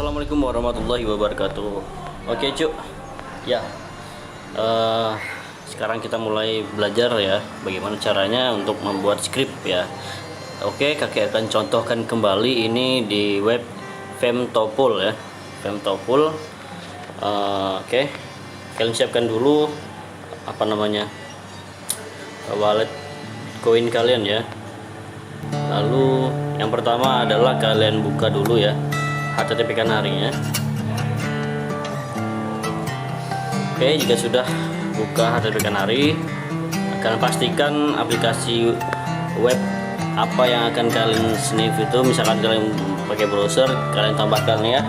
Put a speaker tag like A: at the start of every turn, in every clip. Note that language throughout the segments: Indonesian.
A: Assalamualaikum warahmatullahi wabarakatuh. Oke cuk, ya sekarang kita mulai belajar ya bagaimana caranya untuk membuat script ya. Oke, kakek akan contohkan kembali ini di web Femtopol ya, Femtopol. Oke, kalian siapkan dulu apa namanya wallet koin kalian ya. Lalu yang pertama adalah kalian buka dulu ya HTTP Kanarinya. Oke, jika sudah buka HTTP Kanari, kalian pastikan aplikasi web apa yang akan kalian sniff itu. Misalkan kalian pakai browser, kalian tambahkan ya.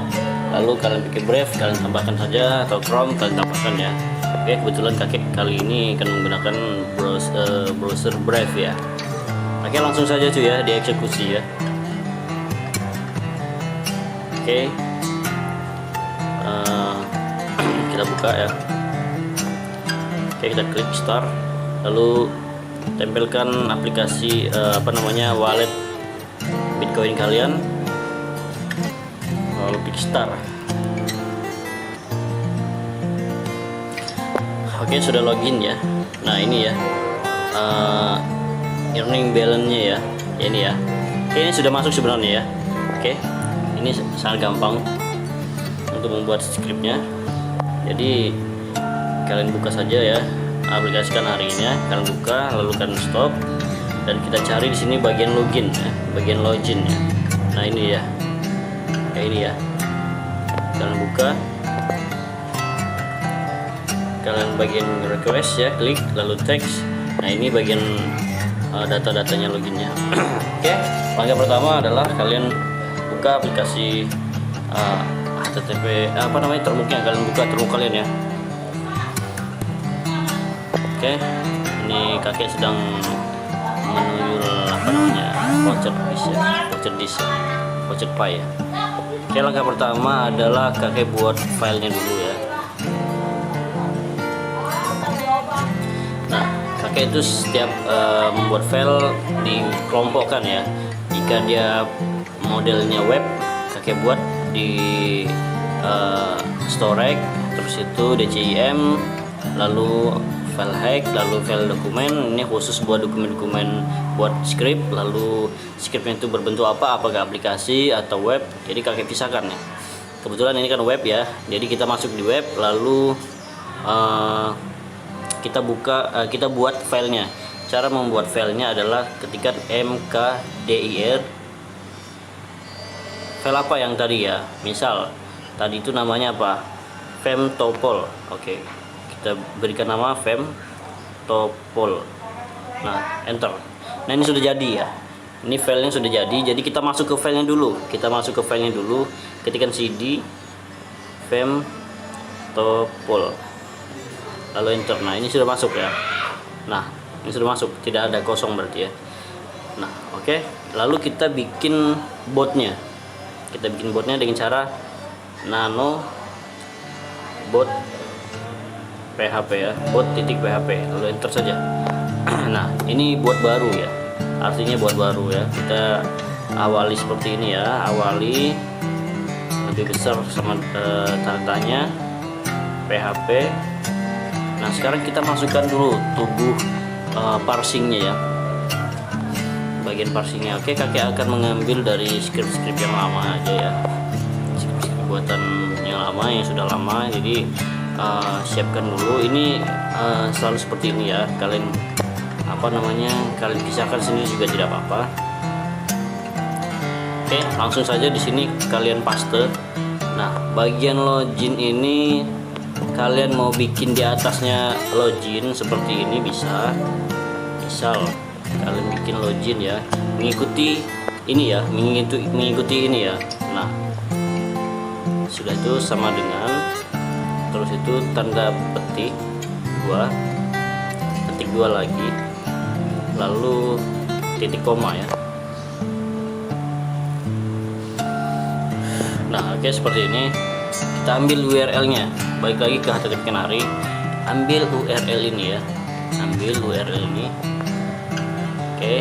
A: Lalu kalian pakai Brave, kalian tambahkan saja, atau Chrome kalian tambahkan ya. Oke, kebetulan kakek kali ini akan menggunakan browser Brave ya. Oke, langsung saja cuy ya, dieksekusi ya. Oke, kita buka ya. Oke, kita klik start, lalu tempelkan aplikasi wallet Bitcoin kalian, lalu klik start. Oke, sudah login ya. Nah ini ya earning balance-nya ya, ini ya. Oke, ini sudah masuk sebenarnya ya. Oke, ini sangat gampang untuk membuat scriptnya. Jadi kalian buka saja ya aplikasi Kanarinya, kalian buka lalu kalian stop, dan kita cari di sini bagian login ya, bagian login ya. Nah ini ya, kayak ini ya. Kalian buka, kalian bagian request ya, klik lalu text. Nah ini bagian data-datanya loginnya. Oke, langkah pertama adalah kalian buka aplikasi HTTP termuk yang kalian buka, termuk kalian ya. Oke, ini kakek sedang menuyul voucher disk ya, voucher pay ya. Oke, langkah pertama adalah kakek buat filenya dulu ya. Nah, kakek itu setiap membuat file dikelompokkan ya. Jika dia modelnya web, kakek buat di storage, terus itu DCIM, lalu file hack, lalu file dokumen. Ini khusus buat dokumen-dokumen buat script. Lalu scriptnya itu berbentuk apa, apakah aplikasi atau web. Jadi kakek pisahkan ya. Kebetulan ini kan web ya, jadi kita masuk di web, lalu kita buat filenya. Cara membuat filenya adalah ketikkan mkdir. File apa yang tadi ya, misal tadi itu namanya apa, Femtopol. Oke, kita berikan nama Femtopol. Nah, enter. Nah ini sudah jadi ya, ini filenya sudah jadi. Jadi kita masuk ke filenya dulu, ketikkan cd Femtopol lalu enter. Nah ini sudah masuk ya. Nah ini sudah masuk, tidak ada kosong berarti ya. Nah oke, lalu kita bikin botnya. Kita bikin botnya dengan cara nano bot php ya, bot.php, lalu enter saja. Nah ini buat baru ya, artinya buat baru ya. Kita awali seperti ini ya, awali lebih besar sama tandanya php. Nah sekarang kita masukkan dulu tubuh parsingnya ya, bagian parsingnya. Oke, kakek akan mengambil dari script-script yang lama aja ya, script buatan yang lama, yang sudah lama. Jadi siapkan dulu. Ini selalu seperti ini ya, kalian kalian pisahkan sendiri juga tidak apa-apa. Oke, langsung saja di sini kalian paste. Nah bagian login ini kalian mau bikin di atasnya login seperti ini bisa. Misal kalian bikin login ya, mengikuti ini ya, mengikuti ini ya. Nah sudah, itu sama dengan, terus itu tanda petik dua lagi, lalu titik koma ya. Nah oke, seperti ini. Kita ambil URL-nya, balik lagi ke HTTP Kanari, ambil URL ini ya, Oke,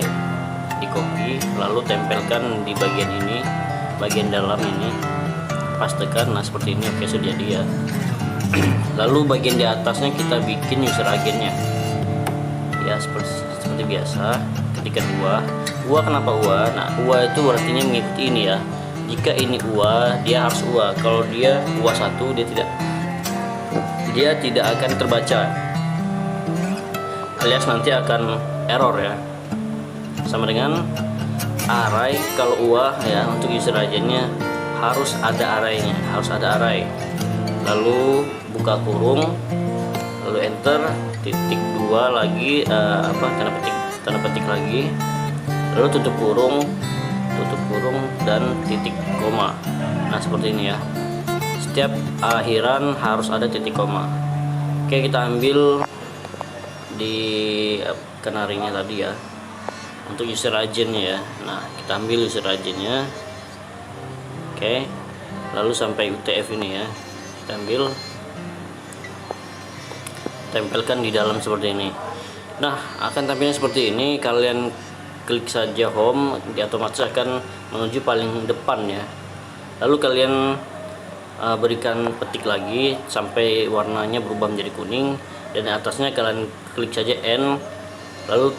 A: di copy, lalu tempelkan di bagian ini, bagian dalam ini. pastekan. Nah seperti ini. Oke, sudah jadi ya. Lalu bagian di atasnya kita bikin user agennya ya, seperti biasa. Ketika UA kenapa UA? Nah UA itu artinya mengikuti ini ya. Jika ini UA, dia harus UA. Kalau dia UA 1, dia tidak akan terbaca, alias nanti akan error ya. Sama dengan array. Kalau UA ya, untuk user agennya harus ada arraynya, harus ada array. Lalu buka kurung, lalu enter, titik 2 lagi, tanda petik lagi, lalu tutup kurung dan titik koma. Nah seperti ini ya, setiap akhiran harus ada titik koma. Oke, kita ambil di canary-nya tadi ya, untuk user agentnya ya. Nah kita ambil user agentnya. Oke, lalu sampai UTF ini ya, kita ambil, tempelkan di dalam seperti ini. Nah akan tampilnya seperti ini. Kalian klik saja home, dia otomatis akan menuju paling depan ya. Lalu kalian berikan petik lagi sampai warnanya berubah menjadi kuning, dan atasnya kalian klik saja N, lalu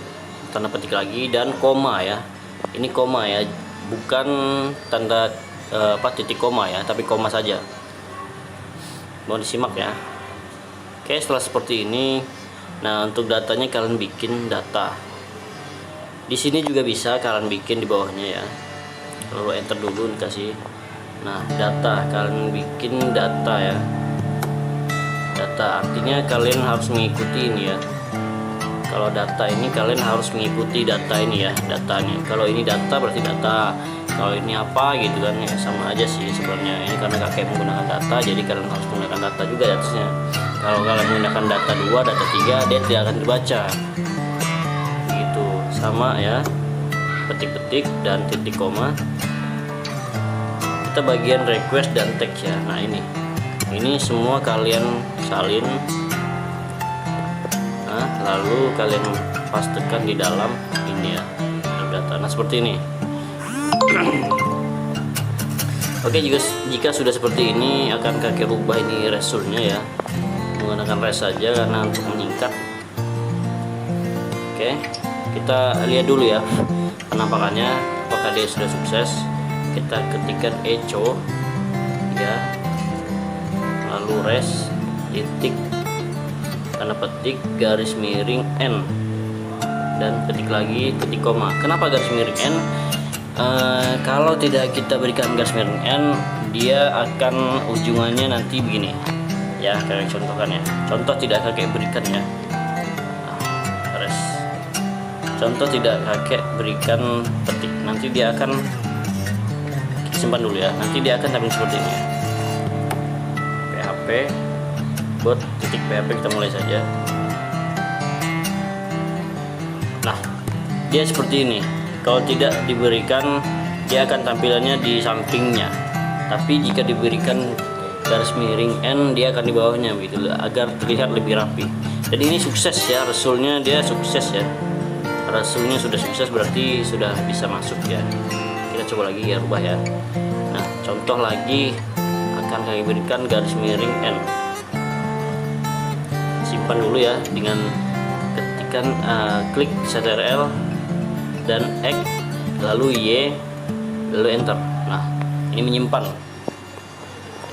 A: tanda petik lagi dan koma ya. Ini koma ya, bukan tanda titik koma ya, tapi koma saja. Mau disimak ya. Oke, setelah seperti ini, nah untuk datanya kalian bikin data. Di sini juga bisa kalian bikin di bawahnya ya. Lalu enter dulu dikasih. Nah, data, kalian bikin data ya. Data artinya kalian harus mengikuti ini ya. Kalau data ini kalian harus mengikuti data ini ya, datanya. Kalau ini data berarti data. Kalau ini apa gitu kan ya, sama aja sih sebenarnya. Ini karena kakek menggunakan data, jadi kalian harus menggunakan data juga di atasnya. Kalau kalian menggunakan data 2, data 3, dia tidak akan dibaca. Gitu, sama ya. Petik-petik dan titik koma. Kita bagian request dan text ya. Nah ini semua kalian salin. Nah, lalu kalian pastekan di dalam ini ya, data. Nah seperti ini. Oke, jika sudah seperti ini, akan kakek rubah ini resultnya ya, menggunakan res saja karena untuk menyingkat. Oke, kita lihat dulu ya penampakannya, apakah dia sudah sukses. Kita ketikkan echo ya, lalu res titik tanda petik garis miring n, dan ketik lagi titik koma. Kenapa garis miring n? Kalau tidak kita berikan garis miring n, dia akan ujungannya nanti begini ya, kayak contohkan ya. Contoh tidak kakek berikan ya, res. Contoh tidak kakek berikan petik, nanti dia akan, kita simpan dulu ya, nanti dia akan tampil seperti ini ya. PHP bot titik PHP, kita mulai saja. Nah dia seperti ini. Kalau tidak diberikan, dia akan tampilannya di sampingnya. Tapi jika diberikan garis miring N, dia akan di bawahnya gitu, agar terlihat lebih rapi. Jadi ini sukses ya, resultnya dia sukses ya. Resultnya sudah sukses, berarti sudah bisa masuk ya. Kita coba lagi ya, rubah ya. Nah contoh lagi, akan kami berikan garis miring N. Simpan dulu ya, dengan ketikan klik Ctrl dan X, lalu Y, lalu enter. Nah ini menyimpan.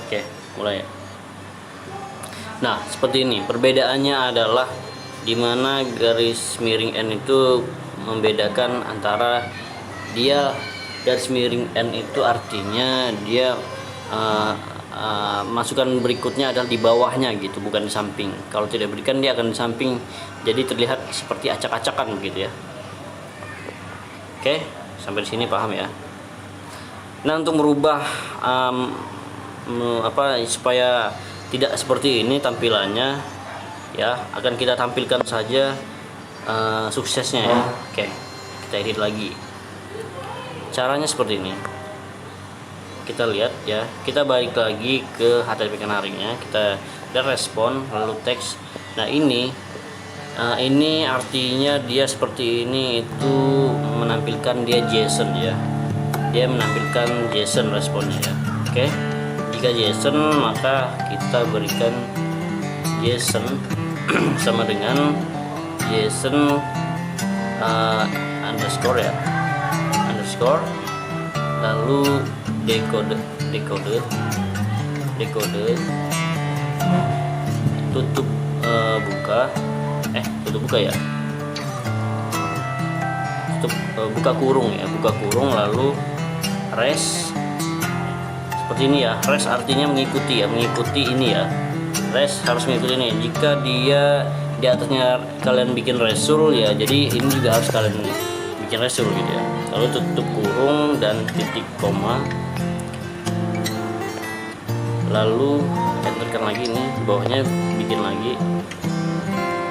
A: Oke, mulai. Nah seperti ini perbedaannya adalah dimana garis miring N itu membedakan antara dia garis miring N itu artinya dia masukan berikutnya adalah di bawahnya gitu, bukan di samping. Kalau tidak berikan, dia akan di samping, jadi terlihat seperti acak-acakan begitu ya. Oke, sampai di sini paham ya. Nah untuk merubah supaya tidak seperti ini tampilannya ya, akan kita tampilkan saja suksesnya ya. Oke, kita edit lagi. Caranya seperti ini. Kita lihat ya, kita balik lagi ke HTTP canary-nya, kita respon lalu teks. Nah ini artinya dia seperti ini, itu menampilkan dia JSON ya, dia menampilkan JSON responnya ya. Oke, jika Jika JSON maka kita berikan JSON sama dengan JSON underscore ya, underscore, lalu decode tutup buka ya, buka kurung ya, buka kurung, lalu res seperti ini ya. Res artinya mengikuti ya, mengikuti ini ya, res harus mengikuti ini. Jika dia di atasnya kalian bikin resul ya, jadi ini juga harus kalian bikin resul gitu ya. Lalu tutup kurung dan titik koma, lalu enterkan lagi ini di bawahnya, bikin lagi,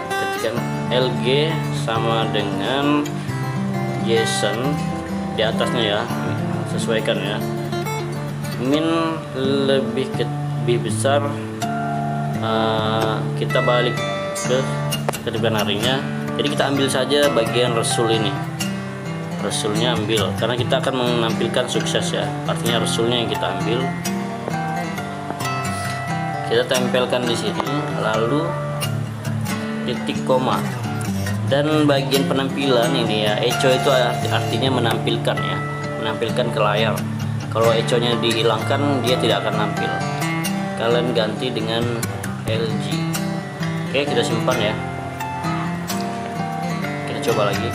A: ketikkan lg sama dengan JSON di atasnya ya, sesuaikan ya, min lebih besar, kita balik ke ketiban harinya. Jadi kita ambil saja bagian resul ini, resulnya ambil karena kita akan menampilkan sukses ya, artinya resulnya yang kita ambil, kita tempelkan di sini, lalu titik koma. Dan bagian penampilan ini ya, echo itu artinya menampilkan ya, menampilkan ke layar. Kalau echo-nya dihilangkan dia tidak akan nampil. Kalian ganti dengan LG. Oke, kita simpan ya. Kita coba lagi.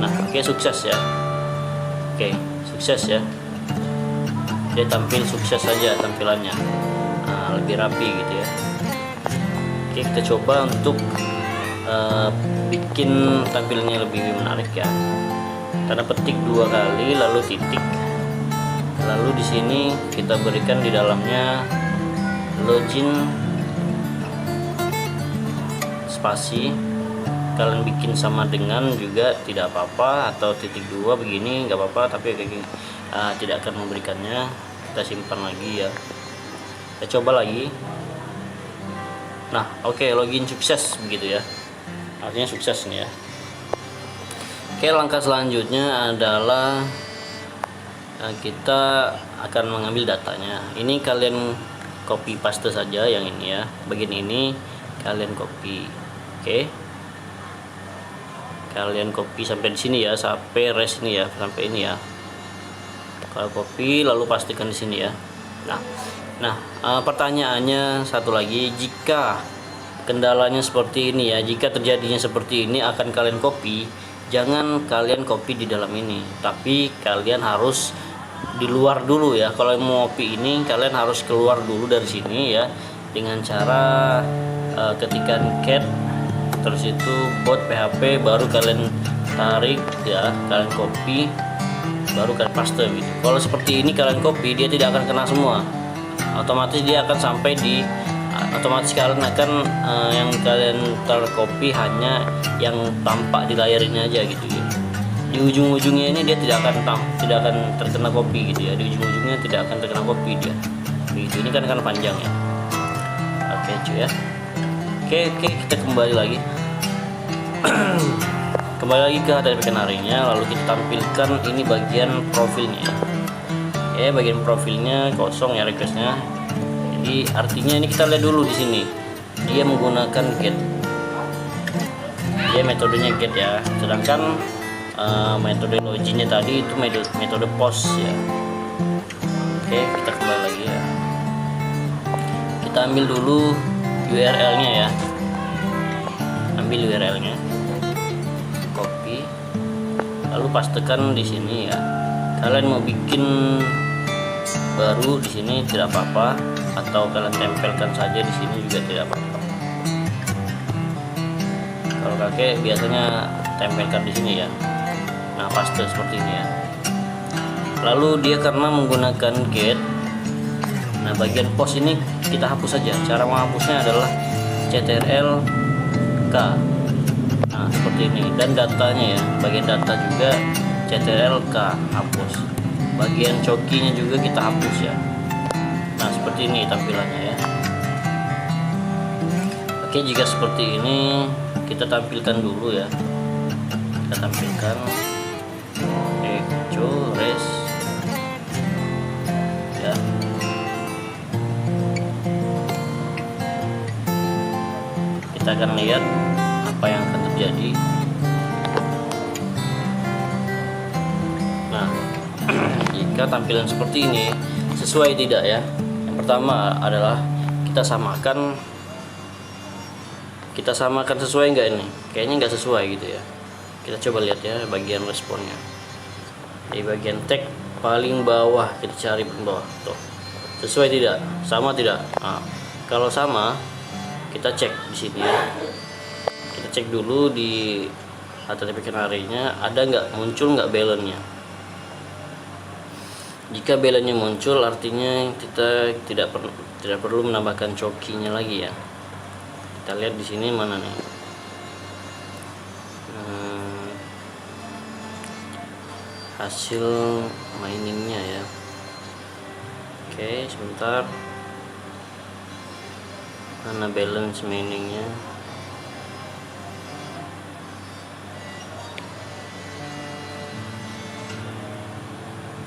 A: Nah, oke, sukses ya. Oke, sukses ya. Dia tampil sukses saja tampilannya. Nah, lebih rapi gitu ya. Oke, kita coba untuk bikin tampilannya lebih menarik ya. Karena petik 2 kali lalu titik. Lalu di sini kita berikan di dalamnya login spasi. Kalian bikin sama dengan juga tidak apa-apa, atau titik 2 begini nggak apa-apa, tapi tidak akan memberikannya. Kita simpan lagi ya. Kita coba lagi. Nah, oke, login sukses begitu ya. Artinya sukses nih ya. Oke, langkah selanjutnya adalah kita akan mengambil datanya. Ini kalian copy paste saja yang ini ya. Bagian ini kalian copy. Oke. Kalian copy sampai di sini ya, sampai res ini ya, sampai ini ya. Kalau copy lalu pastikan di sini ya. Nah, pertanyaannya satu lagi, jika kendalanya seperti ini ya, jika terjadinya seperti ini akan kalian copy, jangan kalian copy di dalam ini, tapi kalian harus di luar dulu ya. Kalau mau copy ini kalian harus keluar dulu dari sini ya, dengan cara ketikan cat terus itu bot php, baru kalian tarik ya, kalian copy, baru kalian paste gitu. Kalau seperti ini kalian copy, dia tidak akan kena semua, otomatis dia akan sampai di, otomatis kalian akan yang kalian tercopy hanya yang tampak di layar ini aja gitu ya. Di ujung-ujungnya ini dia tidak akan terkena copy gitu ya. Di ujung-ujungnya tidak akan terkena copy dia. Begitu, ini kan panjang ya. Oke cuy ya. Oke, kita kembali lagi. Kembali lagi ke HTML Canary-nya, lalu kita tampilkan ini bagian profilnya. Oke, bagian profilnya kosong ya, requestnya. Jadi artinya ini kita lihat dulu di sini. Dia menggunakan get. Dia metodenya get ya. Sedangkan metode loginnya tadi itu metode post ya. Oke, kita kembali lagi ya. Kita ambil dulu URL-nya ya. Ambil URL-nya. Copy. Lalu pastekan di sini ya. Kalian mau bikin baru di sini tidak apa-apa, atau kalian tempelkan saja di sini juga tidak apa-apa. Kalau kakek biasanya tempelkan di sini ya. Nah, paste seperti ini ya. Lalu dia karena menggunakan get, nah bagian post ini kita hapus saja. Cara menghapusnya adalah ctrl k. Nah, seperti ini. Dan datanya ya, bagian data juga ctrl k, hapus. Bagian cokinya juga kita hapus ya. Nah, seperti ini tampilannya ya. Oke, jika seperti ini kita tampilkan dulu ya. Kita tampilkan echo res ya. kita akan lihat apa yang akan terjadi. Nah, jika tampilan seperti ini sesuai tidak ya? Yang pertama adalah kita samakan sesuai nggak ini? Kayaknya nggak sesuai gitu ya. Kita coba lihat ya bagian responnya. Di bagian tag paling bawah kita cari paling bawah tuh, sesuai tidak, sama tidak. Nah, kalau sama kita cek di sini ya, kita cek dulu di HTTP canary-nya ada nggak, muncul nggak balance-nya. Jika balance-nya muncul artinya kita tidak perlu menambahkan cokinya lagi ya. Kita lihat di sini mana nih, hasil miningnya ya. Oke, sebentar, mana balance miningnya.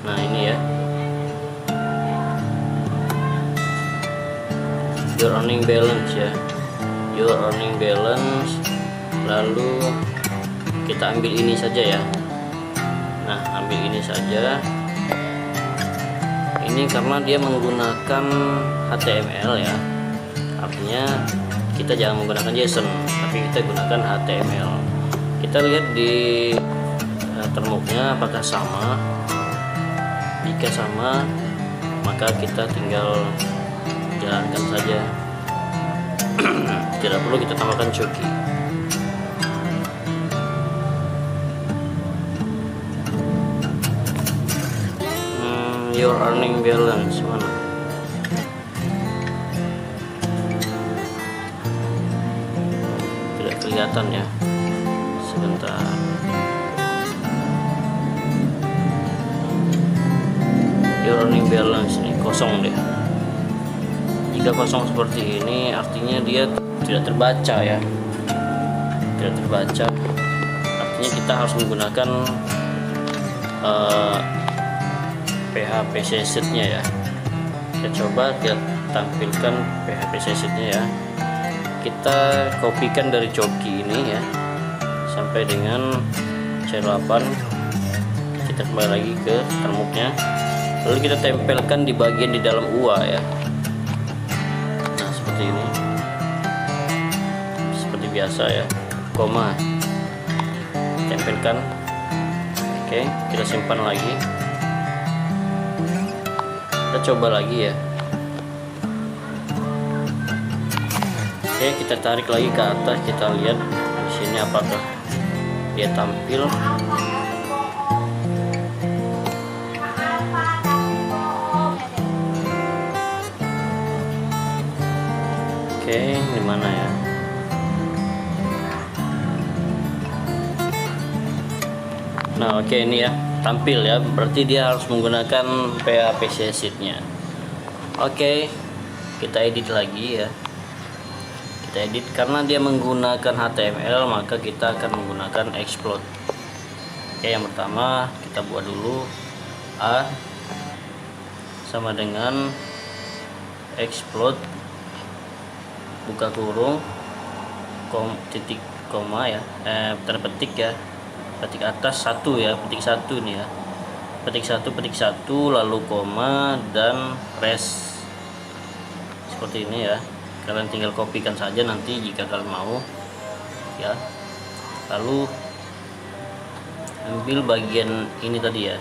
A: Nah ini ya, your earning balance ya, your earning balance. Lalu kita ambil ini saja ya. Nah, ambil ini saja. Ini karena dia menggunakan HTML ya, artinya kita jangan menggunakan JSON, tapi kita gunakan HTML. Kita lihat di termuknya apakah sama. Jika sama, maka kita tinggal jalankan saja. Tidak perlu kita tambahkan cookie. Your earning balance mana? Tidak kelihatan ya. Sebentar. Your earning balance nih kosong deh. Jika kosong seperti ini artinya dia tidak terbaca ya. Tidak terbaca. Artinya kita harus menggunakan PHP set-nya ya. Kita coba kita tampilkan PHP set-nya ya. Kita kopikan dari coki ini ya sampai dengan C8. Kita kembali lagi ke termuknya. Lalu kita tempelkan di bagian di dalam UA ya. Nah, seperti ini. Seperti biasa ya. Koma. Tempelkan. Oke, kita simpan lagi. Kita coba lagi ya. Oke, kita tarik lagi ke atas, kita lihat di sini apakah dia tampil. Oke, di mana ya? Nah, oke ini ya. Tampil ya, berarti dia harus menggunakan PHP sheet-nya. Oke, kita edit lagi ya. Kita edit karena dia menggunakan HTML, maka kita akan menggunakan explode. Oke, yang pertama kita buat dulu A sama dengan explode buka kurung titik koma ya, tanda petik ya. Petik atas satu ya, petik satu nih ya, petik satu lalu koma dan res seperti ini ya. Kalian tinggal kopikan saja nanti jika kalian mau ya. Lalu ambil bagian ini tadi ya,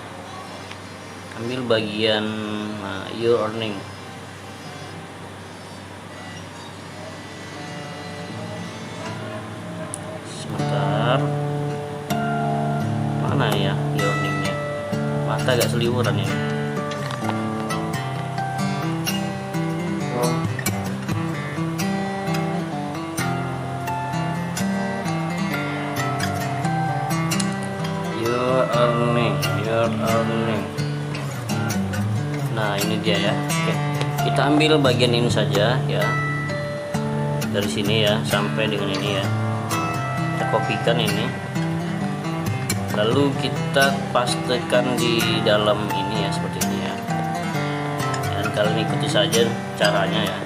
A: ambil bagian your earning. Sebentar, mana ya earningnya? Mata agak seliwuran ini. Your earning. Nah ini dia ya. Oke, kita ambil bagian ini saja ya, dari sini ya sampai dengan ini ya. Kita kopikan ini. Lalu kita pastekan di dalam ini ya, seperti ini ya. Dan kalian ikuti saja caranya ya.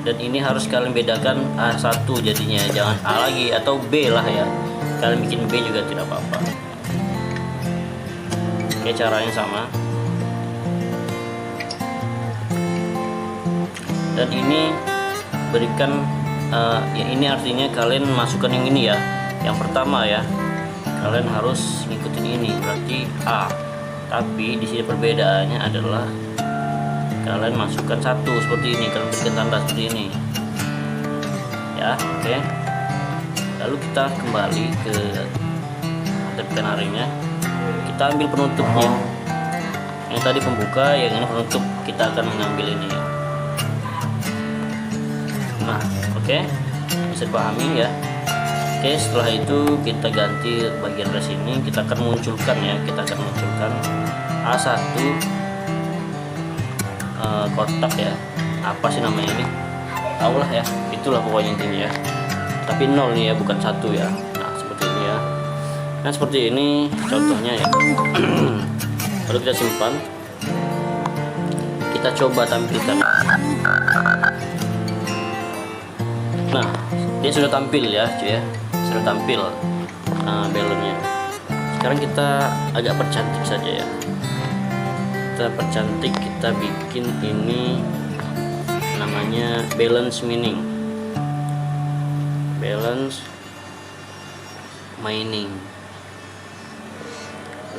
A: dan ini harus kalian bedakan A1 jadinya, jangan A lagi atau B lah ya, kalian bikin B juga tidak apa-apa. Oke, caranya sama. Dan ini berikan ya, ini artinya kalian masukkan yang ini ya, yang pertama ya, kalian harus ngikutin ini, berarti A. Tapi di sini perbedaannya adalah kalian masukkan satu seperti ini, kalian berikan tanda seperti ini ya. Oke, lalu kita kembali ke canary-nya, kita ambil penutupnya, yang tadi pembuka, yang ini penutup, kita akan mengambil ini. Nah, oke, bisa dipahami ya. Oke, setelah itu kita ganti bagian dari sini, kita akan munculkan ya, kita akan munculkan A1 kotak ya, apa sih namanya ini, tahu lah ya, itulah pokoknya intinya ya, tapi 0 nih ya, bukan 1 ya. Nah, seperti ini ya. Nah, seperti ini contohnya ya. Lalu kita simpan, kita coba tampilkan. Nah, dia sudah tampil ya cuy ya, sudah tampil balonnya. Sekarang kita agak percantik saja ya, kita percantik, kita bikin ini namanya balance mining, balance mining.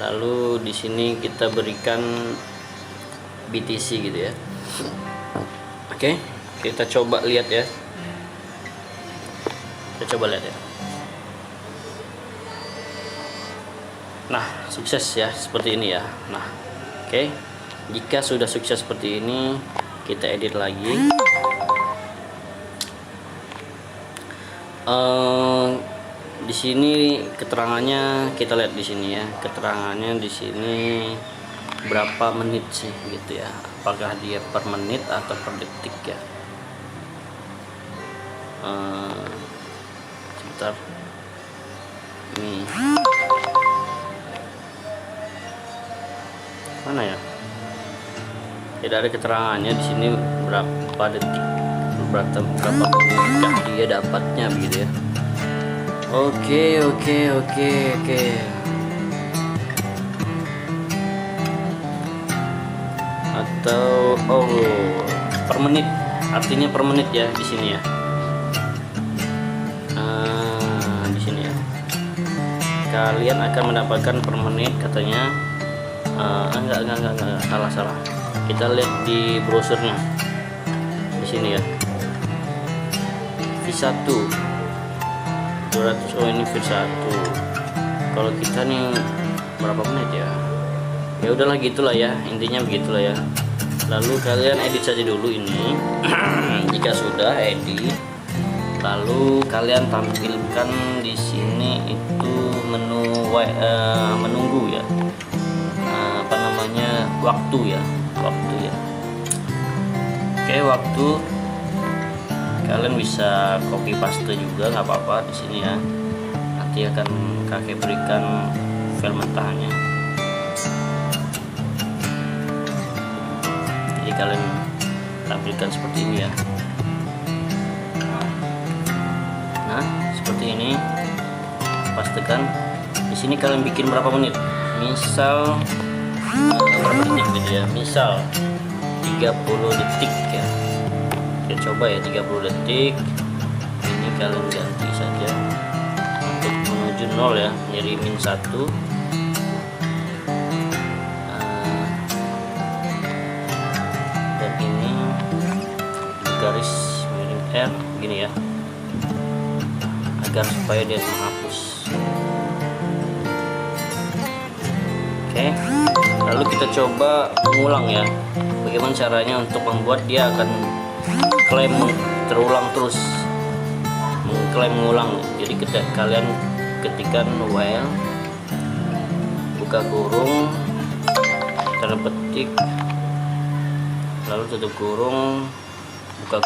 A: Lalu di sini kita berikan BTC gitu ya. Oke, kita coba lihat ya, kita coba lihat ya. Nah, sukses ya seperti ini ya. Nah, oke, jika sudah sukses seperti ini, kita edit lagi. Di sini keterangannya kita lihat di sini ya, keterangannya di sini berapa menit sih gitu ya, apakah dia per menit atau per detik ya. Sebentar, ini mana ya, tidak ada keterangannya di sini berapa detik, berapa menit dia dapatnya begitu ya. Oke. Atau per menit, artinya per menit ya di sini ya. Di sini ya. Kalian akan mendapatkan per menit katanya. Enggak, salah. Kita lihat di brosurnya. Di sini ya. V1 200, ini V1. Kalau kita nih berapa menit ya? Ya udahlah gitulah ya, intinya begitulah ya. Lalu kalian edit saja dulu ini. Jika sudah edit, lalu kalian tampilkan di sini itu menu menunggu ya. Apa namanya? Waktu ya. Oke, waktu. Kalian bisa copy paste juga nggak apa-apa di sini ya. Nanti akan kakek berikan file mentahnya. Jadi kalian tampilkan seperti ini ya. Nah, seperti ini. Pastikan di sini kalian bikin berapa menit. Misal berapa detik gitu ya. Misal 30 detik ya. Kita coba ya 30 detik. Ini kalian ganti saja untuk menuju 0 ya, menjadi -1. Dan ini garis miring R gini ya, agar supaya dia menghapus. Oke, lalu kita coba mengulang ya, bagaimana caranya untuk membuat dia akan klaim terulang terus, mengklaim mengulang. Jadi kalian ketikkan while, buka kurung, tanda petik, lalu tutup kurung, buka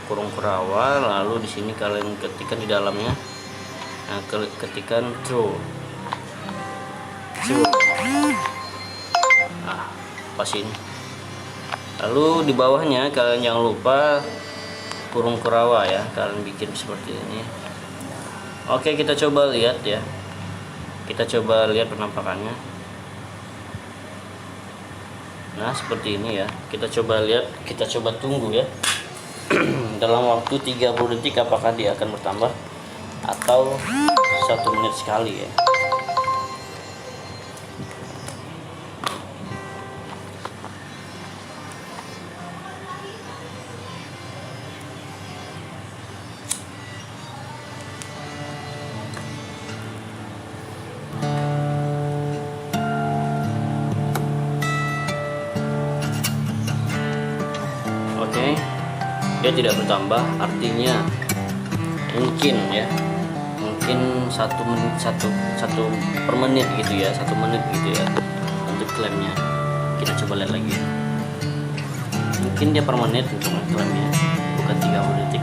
A: kurung kurawal, lalu di sini kalian ketikkan di dalamnya. Nah, ketikkan true. Nah, pas ini Lalu di bawahnya kalian jangan lupa kurung kurawa ya, kalian bikin seperti ini. Oke, kita coba lihat ya, kita coba lihat penampakannya. Nah seperti ini ya, kita coba lihat, kita coba tunggu ya. Dalam waktu 30 detik apakah dia akan bertambah atau 1 menit sekali ya. Oke, dia tidak bertambah, artinya mungkin ya, mungkin 1 menit, satu per menit gitu ya, 1 menit gitu ya untuk klaimnya. Kita coba lihat lagi, mungkin dia per menit untuk klaimnya, bukan 30 detik.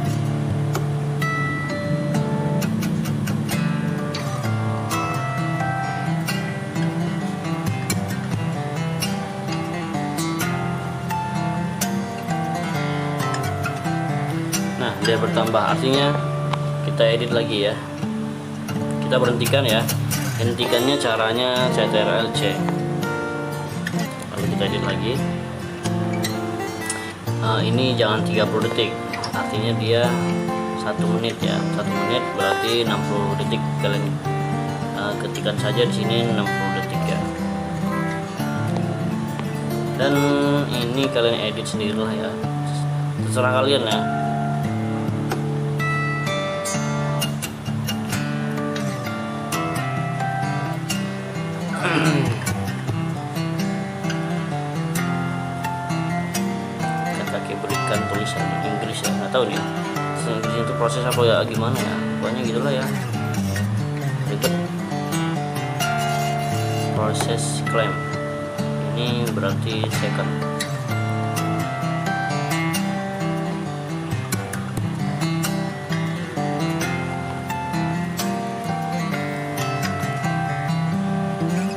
A: Nah dia bertambah, artinya kita edit lagi ya, kita berhentikan ya. Hentikannya caranya Ctrl+C, lalu kita edit lagi. Ini jangan 30 detik, artinya dia 1 menit ya, 1 menit berarti 60 detik. Kalian ketikkan saja di sini 60 detik ya, dan ini kalian edit sendirilah ya, terserah kalian ya. Kaki berikan tulisan Inggris ya, nggak tahu nih Inggris itu proses apa ya, gimana ya, pokoknya gitulah ya. Berikut proses claim, ini berarti second.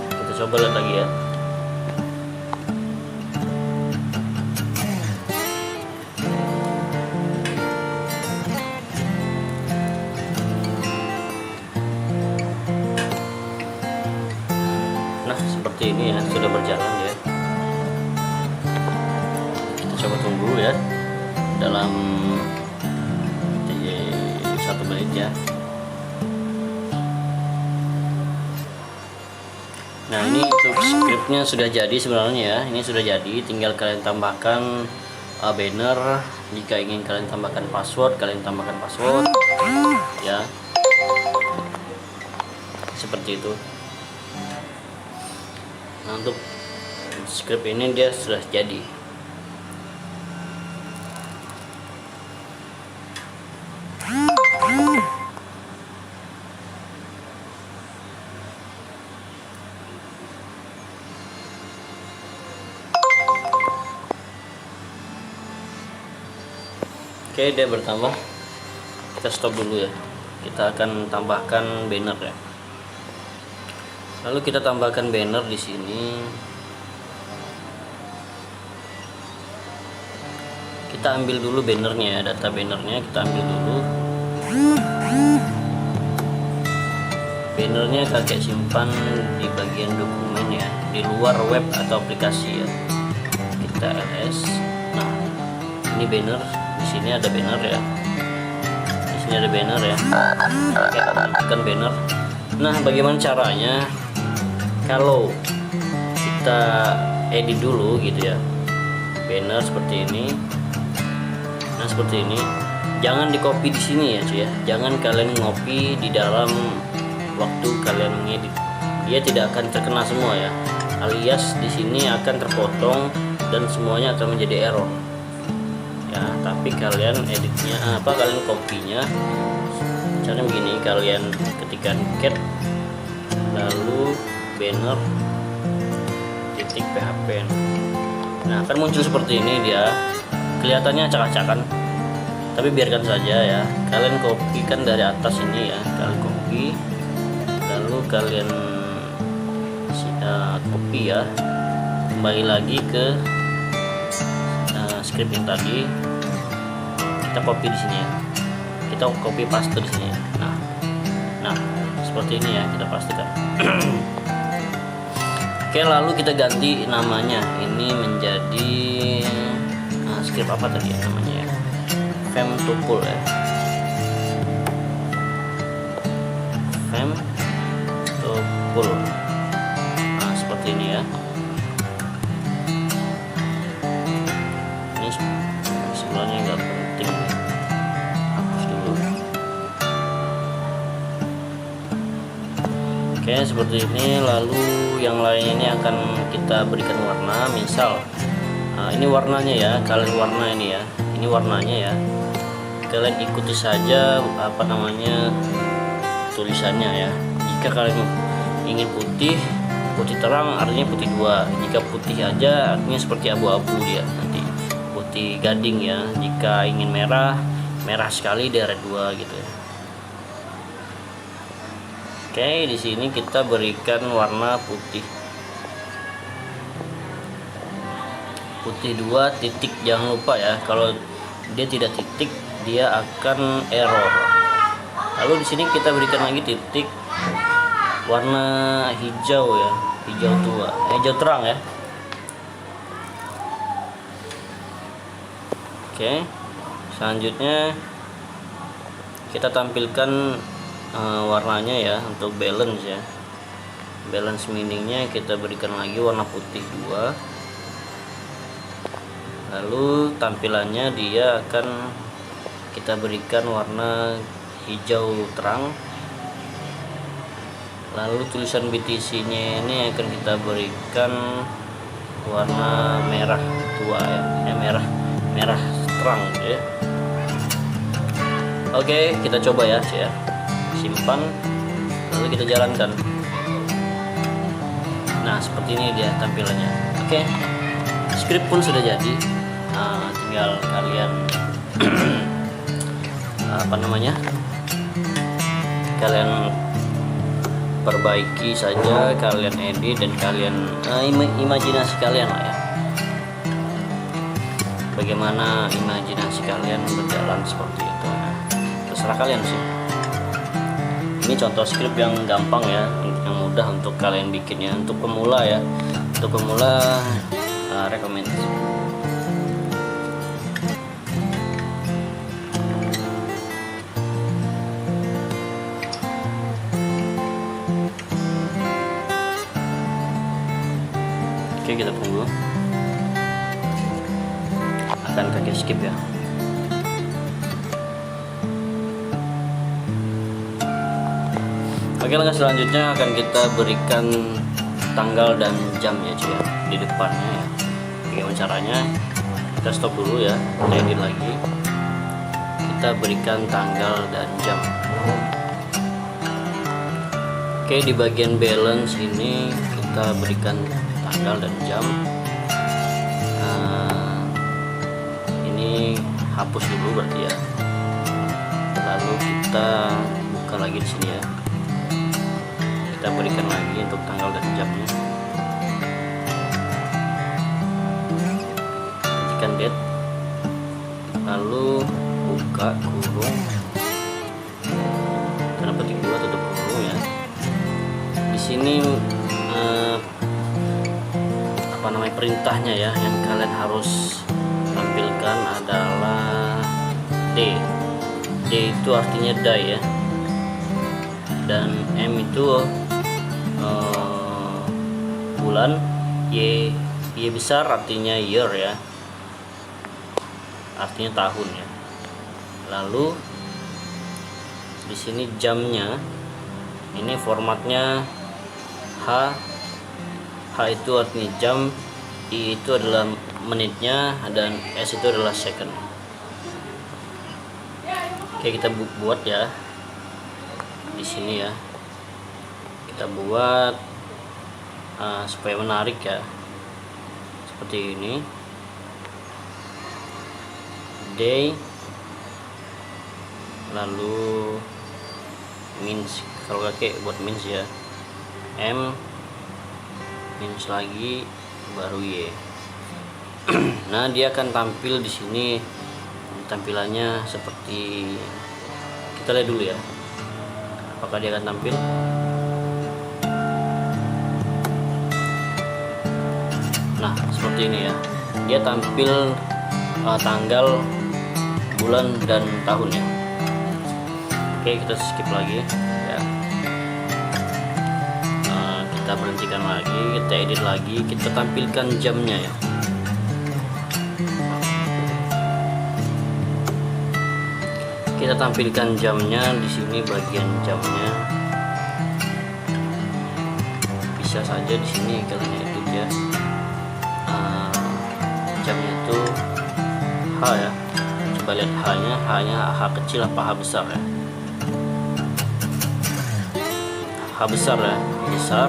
A: Kita coba lihat lagi ya. Nah seperti ini ya, sudah berjalan ya. Kita coba tunggu ya dalam 1 menit ya. Nah ini untuk scriptnya sudah jadi sebenarnya ya, ini sudah jadi, tinggal kalian tambahkan banner. Jika ingin kalian tambahkan password, kalian tambahkan password ya, seperti itu. Nah untuk script ini dia sudah jadi. Oke, dia bertambah. Kita stop dulu ya. Kita akan tambahkan banner ya. Lalu kita tambahkan banner di sini. Kita ambil dulu bannernya, data bannernya kita ambil dulu. Bannernya kakek simpan di bagian dokumen ya, di luar web atau aplikasi ya. Kita ls. Nah, ini banner. Di sini ada banner ya. Di sini ada banner ya. Oke, kita tambahkan banner. Nah, bagaimana caranya? Kalau kita edit dulu gitu ya, banner seperti ini. Nah seperti ini, jangan di copy di sini ya cuy ya, jangan kalian ngopi di dalam waktu kalian mengedit, dia tidak akan terkena semua ya, alias di sini akan terpotong dan semuanya akan menjadi error ya. Tapi kalian editnya kalian copy-nya caranya begini, kalian ketikkan cat lalu banner titik php. Nah akan muncul seperti ini, dia kelihatannya acak-acakan, tapi biarkan saja ya. Kalian kopikan dari atas ini ya, kalian copy lalu kalian copy ya, kembali lagi ke script yang tadi, kita copy di sini ya, kita copy paste di sini ya. Nah seperti ini ya, kita pastikan. Oke, lalu kita ganti namanya, ini menjadi script apa tadi ya namanya ya, fem tuple ya, fem tuple. Nah seperti ini ya. Ini sebenarnya nggak penting, hapus dulu. Oke, seperti ini. Lalu yang lainnya ini akan kita berikan warna. Misal ini warnanya ya, kalian warna ini ya, ini warnanya ya, kalian ikuti saja apa namanya tulisannya ya. Jika kalian ingin putih terang artinya putih 2, jika putih aja artinya seperti abu-abu dia nanti, putih gading ya. Jika ingin merah sekali deret 2 gitu ya. Oke, di sini kita berikan warna putih 2 titik. Jangan lupa ya, kalau dia tidak titik dia akan error. Lalu di sini kita berikan lagi titik warna hijau ya, hijau tua, hijau terang ya. Oke, selanjutnya kita tampilkan warnanya ya untuk balance ya, balance meaningnya kita berikan lagi warna putih 2. Lalu tampilannya dia akan kita berikan warna hijau terang. Lalu tulisan BTC nya ini akan kita berikan warna merah tua ya, merah terang gitu ya. Oke, kita coba ya, simpan lalu kita jalankan. Nah seperti ini dia tampilannya. Oke, script pun sudah jadi. Tinggal kalian apa namanya, kalian perbaiki saja, kalian edit dan kalian imajinasi kalian lah ya, bagaimana imajinasi kalian berjalan seperti itu. Nah, terserah kalian sih. Ini contoh script yang gampang ya, yang mudah untuk kalian bikin ya, untuk pemula ya, untuk pemula rekomendasi. Oke, kita tunggu, akan pakai skip ya. Oke, langkah selanjutnya akan kita berikan tanggal dan jam ya cuy ya, di depannya ya. Bagaimana caranya? Kita stop dulu ya, kita edit lagi, kita berikan tanggal dan jam. Oke, di bagian balance ini kita berikan tanggal dan jam. Ini hapus dulu berarti ya. Lalu kita buka lagi di sini ya. Kita berikan lagi untuk tanggal dan jamnya. Ketikkan date. Lalu buka kurung. Tanda petik 2 tutup kurung ya. Di sini apa namanya perintahnya ya, yang kalian harus tampilkan adalah D. D itu artinya die ya, dan M itu bulan, Y besar artinya year ya, artinya tahun ya. Lalu di sini jamnya ini formatnya H itu artinya jam, I itu adalah menitnya, dan S itu adalah second. Oke, kita buat ya di sini ya, kita buat supaya menarik ya, seperti ini. Day, lalu means, kalau kakek buat means ya, M, means lagi, baru Y. Nah, dia akan tampil di sini, tampilannya seperti, kita lihat dulu ya apakah dia akan tampil. Nah, seperti ini ya, dia tampil tanggal, bulan, dan tahunnya. Oke, kita skip lagi ya. Kita berhentikan lagi, kita edit lagi, kita tampilkan jamnya ya. Kita tampilkan jamnya di sini, bagian jamnya. Bisa saja di sini kalian edit ya. Jamnya itu H ya. Coba lihat H-nya H kecil apa H besar ya? H besar ya, besar.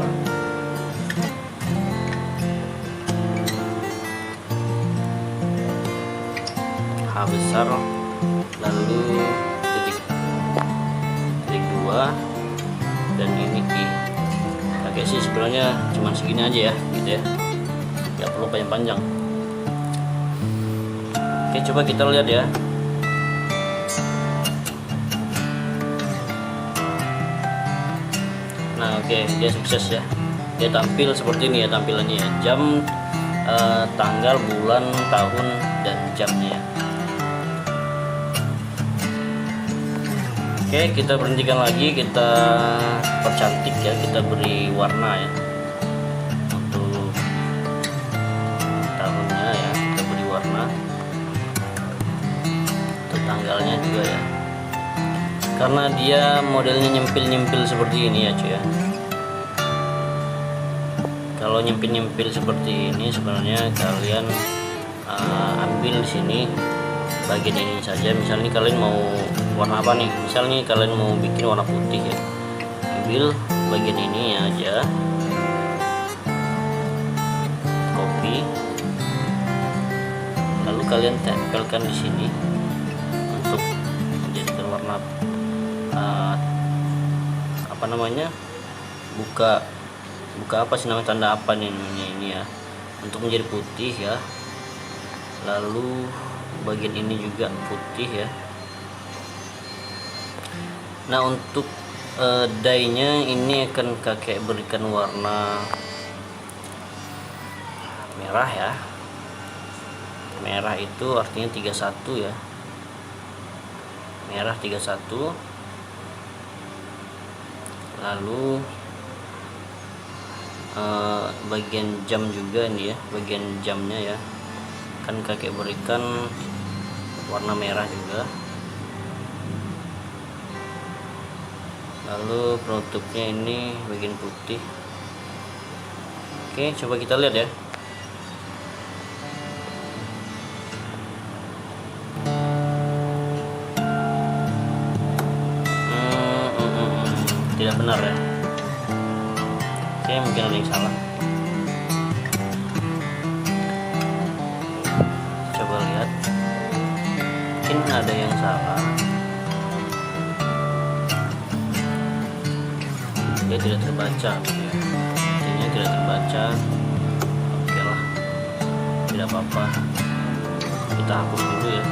A: H besar, lalu titik 2, dan ini I. Oke sih sebenarnya cuman segini aja ya, gitu ya, nggak perlu panjang-panjang. Oke, coba kita lihat ya. Nah, oke, dia sukses ya. Dia tampil seperti ini ya tampilannya ya. Jam, tanggal, bulan, tahun, dan jamnya ya. Oke, kita berhentikan lagi, kita percantik ya, kita beri warna ya. Untuk tahunnya ya, kita beri warna. Untuk tanggalnya juga ya. Karena dia modelnya nyempil-nyempil seperti ini ya cuy ya. Kalau nyempil-nyempil seperti ini sebenarnya kalian ambil di sini bagian ini saja. Misalnya kalian mau warna apa nih, misalnya kalian mau bikin warna putih ya, ambil bagian ini aja, copy, lalu kalian tempelkan di sini untuk menjadikan warna apa namanya, buka apa sih namanya, tanda apa nih namanya ini ya, untuk menjadi putih ya. Lalu bagian ini juga putih ya. Nah, untuk dye-nya ini akan kakek berikan warna merah ya. Merah itu artinya 31 ya. Merah 31. Lalu bagian jam juga ini ya, bagian jamnya ya, kan kakek berikan warna merah juga. Lalu penutupnya ini bagian putih. Oke, coba kita lihat ya. Tidak benar ya. Oke, mungkin ada yang salah. Coba lihat, mungkin ada yang salah. Dia tidak terbaca gitu ya. Artinya tidak terbaca. Oke lah, tidak apa-apa, kita hapus dulu ya.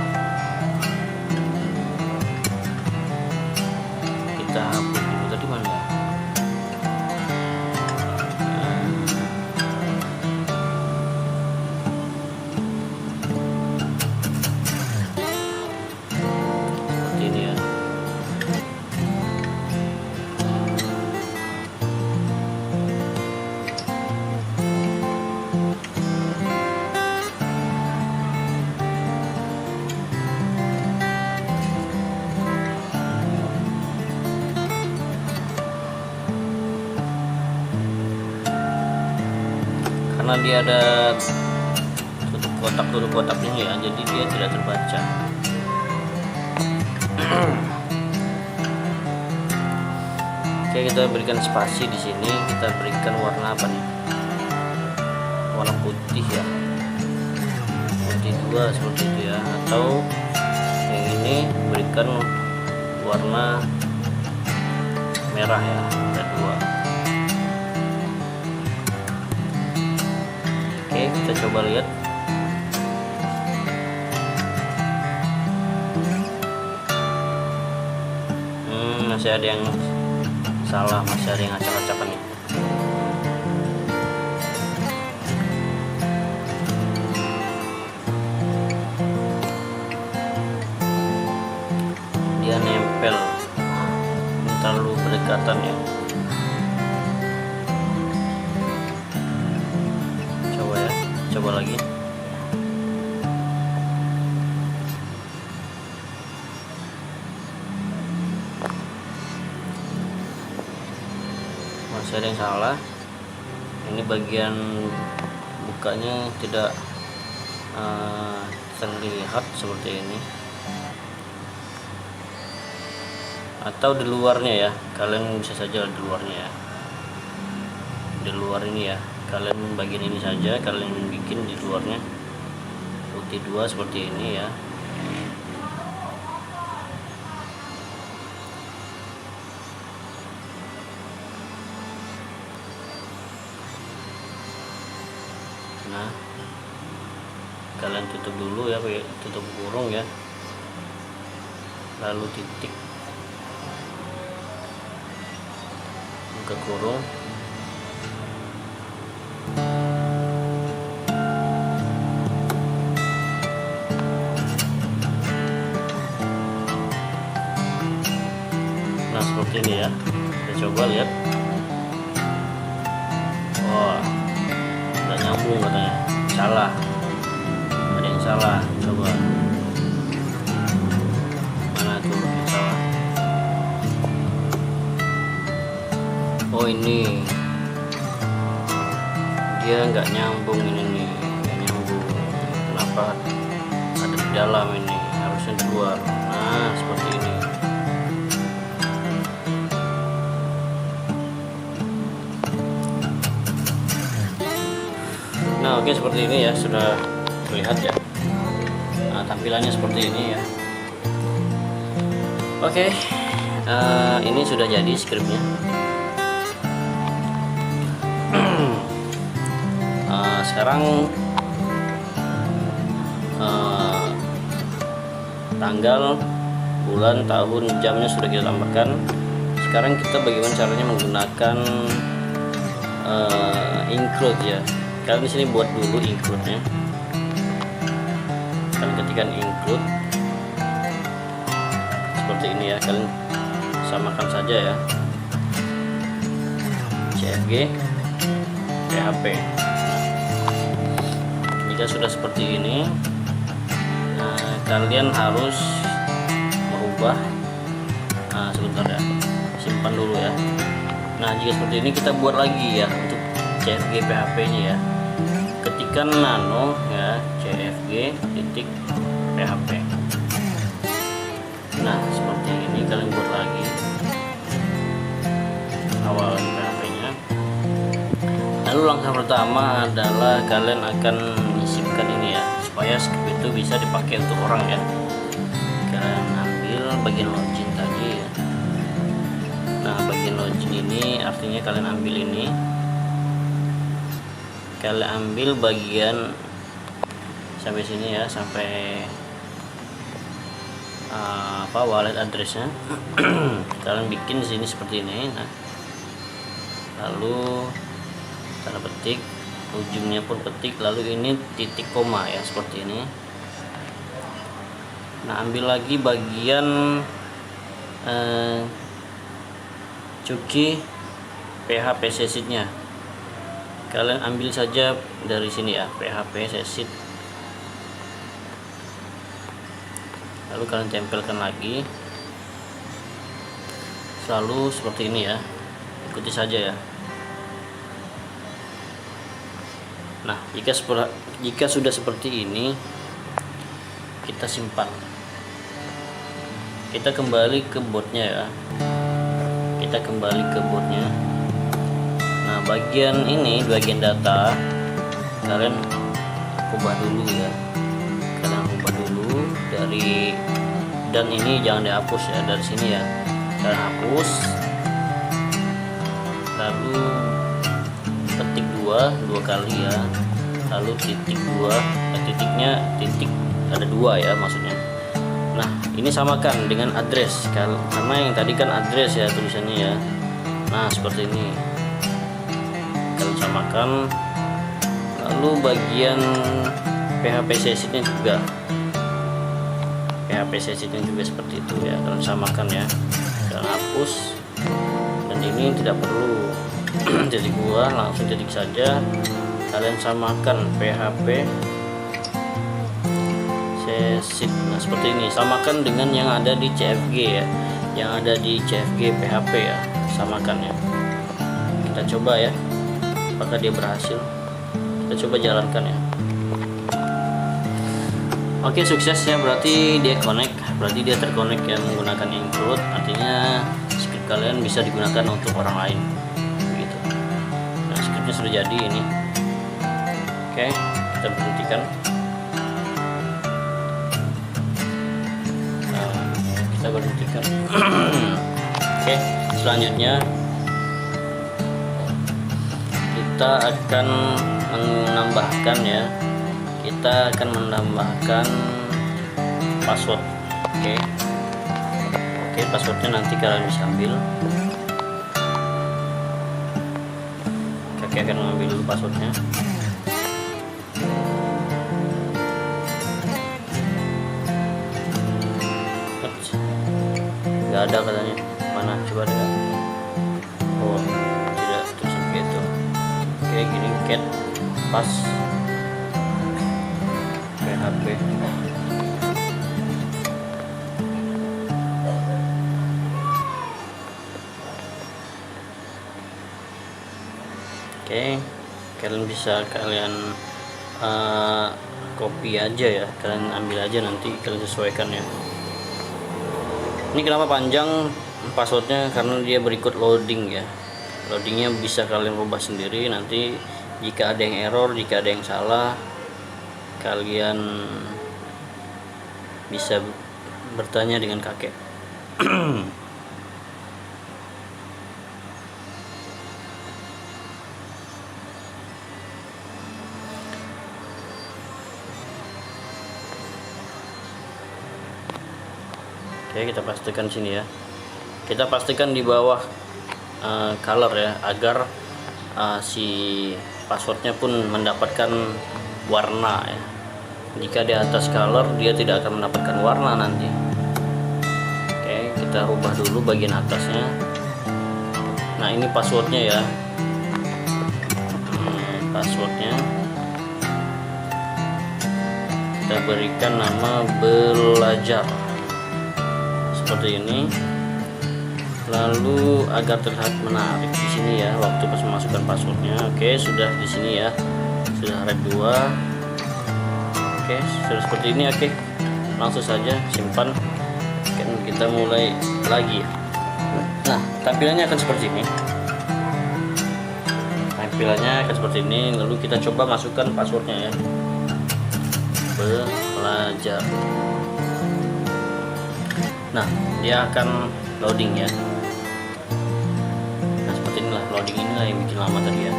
A: Kita hapus dulu, tadi mana ya? Seperti ini ya. Karena dia ada tutup kotaknya ya, jadi dia tidak terbaca. Oke, kita berikan spasi di sini, kita berikan warna apa nih? Warna putih ya, putih 2 seperti itu ya, atau yang ini berikan warna merah ya, ada 2. Oke, kita coba lihat. masih ada yang salah, masih ada yang acak-acakan nih. Dia nempel, ini terlalu berdekatan ya. Coba ya, coba lagi. Masih ada yang salah. Ini bagian bukanya tidak terlihat seperti ini, atau di luarnya ya, kalian bisa saja di luarnya ya, di luar ini ya, kalian bagian ini saja kalian bikin di luarnya putih 2 seperti ini ya. Nah, kalian tutup dulu ya, pakai tutup kurung ya, lalu titik, buka kurung, nah seperti ini ya. Kita coba lihat. Wah, nggak nyambung katanya, salah, ada yang salah. Coba mana tuh yang salah? Oh ini dia nggak nyambung, ini nih nggak nyambung. Kenapa ada di dalam, ini harusnya di luar. Nah seperti ini. Nah oke, seperti ini ya, sudah terlihat ya. Nah, tampilannya seperti ini ya. Oke, ini sudah jadi scriptnya. Sekarang tanggal, bulan, tahun, jamnya sudah kita tambahkan. Sekarang kita bagaimana caranya menggunakan include ya. Kalian di sini buat dulu include-nya. Kalian ketikkan include seperti ini ya. Kalian samakan saja ya, CFG PHP. Jika sudah seperti ini, kalian harus merubah. Sebentar ya, simpan dulu ya. Nah jika seperti ini, kita buat lagi ya untuk CFG PHP nya ya. Ketikkan nano ya, CFG titik PHP. Nah seperti ini kalian buat lagi awal PHP nya. Lalu langkah pertama adalah kalian akan menyisipkan ini ya, supaya script itu bisa dipakai untuk orang ya. Kalian ambil bagian login tadi ya. Nah bagian login ini artinya kalian ambil ini, kalian ambil bagian sampai sini ya, sampai wallet addressnya. Kalian bikin di sini seperti ini. Nah lalu tanda petik, ujungnya pun petik, lalu ini titik koma ya, seperti ini. Nah ambil lagi bagian cuki PHP session-nya, kalian ambil saja dari sini ya, PHP session, lalu kalian tempelkan lagi, selalu seperti ini ya, ikuti saja ya. Nah jika sudah seperti ini, kita simpan, kita kembali ke botnya ya, kita kembali ke botnya. Nah bagian ini, bagian data, kalian ubah dulu ya, kalian ubah dulu dari, dan ini jangan dihapus ya, dari sini ya kalian hapus, lalu petik dua kali ya, lalu titik 2, titiknya titik ada 2 ya maksudnya, Nah, ini samakan dengan address karena yang tadi kan address ya tulisannya ya. Nah, seperti ini. Kalian samakan. Lalu bagian PHP session juga. PHP session juga seperti itu ya. Kalian samakan ya. Kalian hapus. Dan ini tidak perlu jadi gua langsung ketik saja. Kalian samakan PHP session. Nah, seperti ini. Samakan dengan yang ada di CFG ya. Yang ada di CFG PHP ya. Samakan ya. Kita coba ya. Apakah dia berhasil? Kita coba jalankan ya. Oke, sukses ya, berarti dia connect, berarti dia terkonek ya menggunakan include, artinya script kalian bisa digunakan untuk orang lain gitu. Nah, scriptnya sudah jadi ini. Oke, kita berhentikan. Nah, kita berhentikan. Oke, selanjutnya kita akan menambahkan ya, kita akan menambahkan password. Oke, passwordnya nanti kalian bisa ambil. Kakek akan mengambil dulu passwordnya. Nggak ada katanya, mana coba ada? Oh, tidak, terus begitu. Oke, gini cat pas PHP. Oke, kalian bisa copy aja ya, kalian ambil aja nanti kalian sesuaikan ya. Ini kenapa panjang passwordnya, karena dia berikut loading ya. Loadingnya bisa kalian ubah sendiri nanti. Jika ada yang error, jika ada yang salah, kalian bisa bertanya dengan kakek. Oke, kita pastikan sini ya. Kita pastikan di bawah color ya, agar si passwordnya pun mendapatkan warna ya. Jika di atas color, dia tidak akan mendapatkan warna nanti. Oke, kita ubah dulu bagian atasnya. Nah, ini passwordnya ya. Passwordnya kita berikan nama belajar seperti ini. Lalu agar terlihat menarik di sini ya waktu pas memasukkan passwordnya. Oke, sudah di sini ya, sudah red 2. Oke, sudah seperti ini. Oke, langsung saja simpan. Oke, kita mulai lagi ya. Nah, tampilannya akan seperti ini. Tampilannya akan seperti ini. Lalu kita coba masukkan passwordnya ya. Belajar. Nah, dia akan loading ya. Nah, seperti inilah, loading inilah yang bikin lama tadi ya.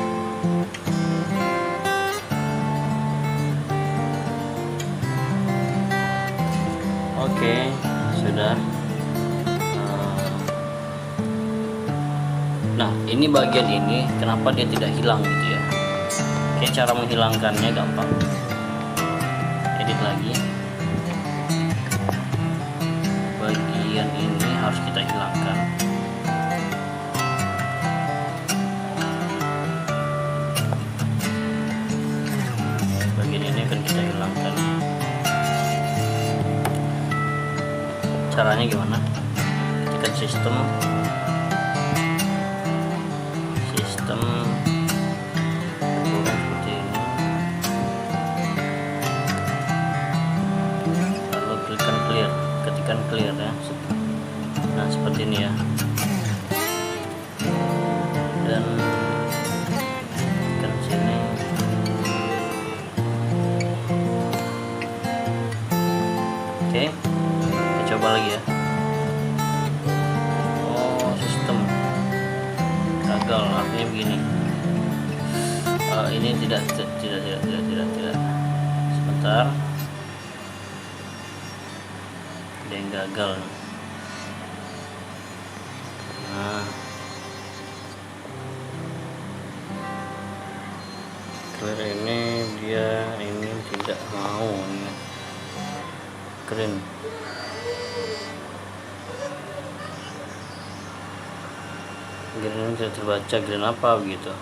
A: Oke, sudah. Nah, ini bagian ini kenapa dia tidak hilang gitu ya. Oke, cara menghilangkannya gampang. Edit lagi. Bagian ini harus kita hilangkan. Bagian ini akan kita hilangkan. Caranya gimana? Ketikkan sistem bukan seperti ini. Lalu klikkan clear, ketikkan clear ya. Nah, seperti ini ya. Dan tekan sini. Oke, kita coba lagi ya. Oh, sistem gagal, artinya begini. Ini tidak. Sebentar. gagal. Nah, clear ini dia ini tidak mau ini. Green. Green tidak terbaca, green apa begitu.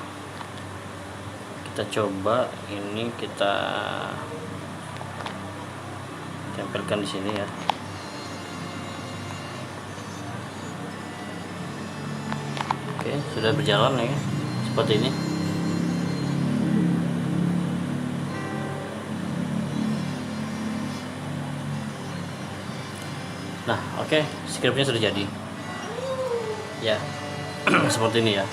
A: Kita coba ini, kita tempelkan di sini ya. Oke, sudah berjalan ya, seperti ini. Nah, oke, scriptnya sudah jadi. Ya, seperti ini ya.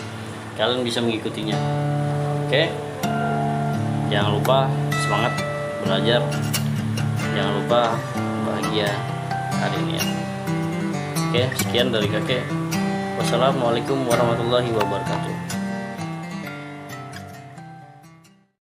A: Kalian bisa mengikutinya. Oke, jangan lupa semangat belajar. Jangan lupa bahagia hari ini ya. Oke, sekian dari kakek. Wassalamualaikum warahmatullahi wabarakatuh.